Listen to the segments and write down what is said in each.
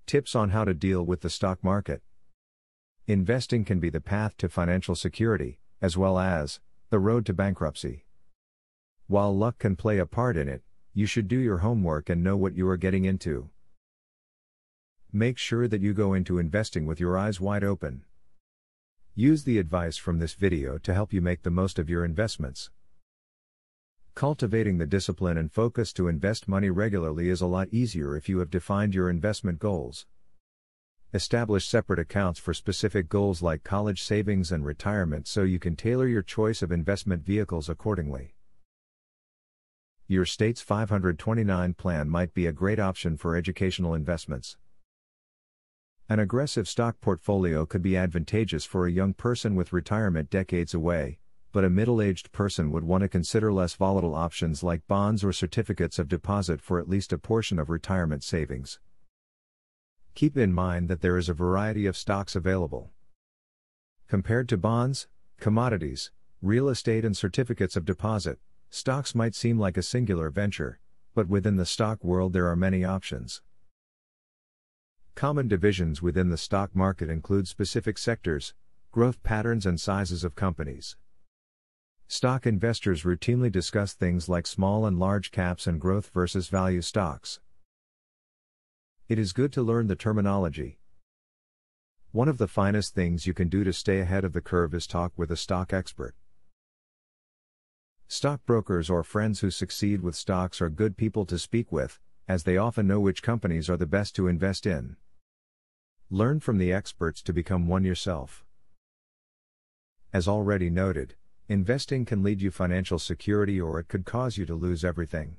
Tips on how to deal with the stock market. Investing can be the path to financial security, as well as the road to bankruptcy. While luck can play a part in it, you should do your homework and know what you are getting into. Make sure that you go into investing with your eyes wide open. Use the advice from this video to help you make the most of your investments. Cultivating the discipline and focus to invest money regularly is a lot easier if you have defined your investment goals. Establish separate accounts for specific goals like college savings and retirement so you can tailor your choice of investment vehicles accordingly. Your state's 529 plan might be a great option for educational investments. An aggressive stock portfolio could be advantageous for a young person with retirement decades away, but a middle-aged person would want to consider less volatile options like bonds or certificates of deposit for at least a portion of retirement savings. Keep in mind that there is a variety of stocks available. Compared to bonds, commodities, real estate and certificates of deposit, stocks might seem like a singular venture, but within the stock world there are many options. Common divisions within the stock market include specific sectors, growth patterns and sizes of companies. Stock investors routinely discuss things like small and large caps and growth versus value stocks. It is good to learn the terminology. One of the finest things you can do to stay ahead of the curve is talk with a stock expert. Stockbrokers or friends who succeed with stocks are good people to speak with, as they often know which companies are the best to invest in. Learn from the experts to become one yourself. As already noted, investing can lead you financial security or it could cause you to lose everything.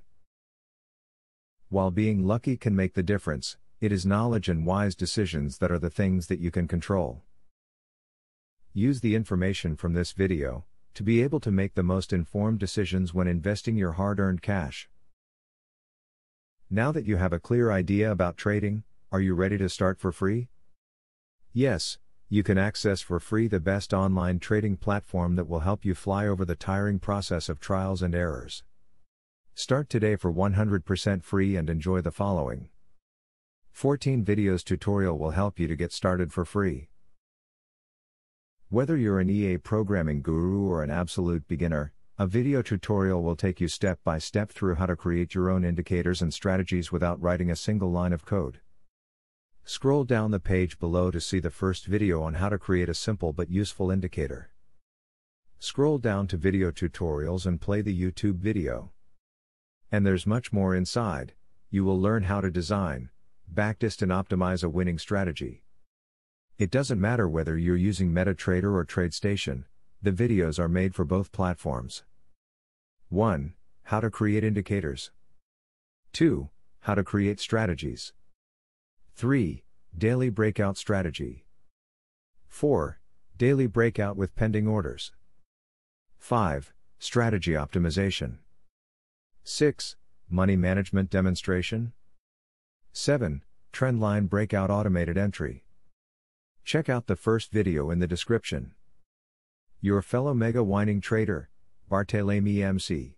While being lucky can make the difference, it is knowledge and wise decisions that are the things that you can control. Use the information from this video to be able to make the most informed decisions when investing your hard-earned cash. Now that you have a clear idea about trading, are you ready to start for free? Yes, you can access for free the best online trading platform that will help you fly over the tiring process of trials and errors. Start today for 100% free and enjoy the following 14 videos tutorial will help you to get started for free. Whether you're an EA programming guru or an absolute beginner, a video tutorial will take you step by step through how to create your own indicators and strategies without writing a single line of code. Scroll down the page below to see the first video on how to create a simple but useful indicator. Scroll down to video tutorials and play the YouTube video. And there's much more inside. You will learn how to design, backtest and optimize a winning strategy. It doesn't matter whether you're using MetaTrader or TradeStation, the videos are made for both platforms. 1. How to create indicators. 2. How to create strategies. 3. Daily breakout strategy. 4. Daily breakout with pending orders. 5. Strategy optimization. 6. Money management demonstration. 7. Trendline breakout automated entry. Check out the first video in the description. Your fellow mega winning trader, Barthélemy MC.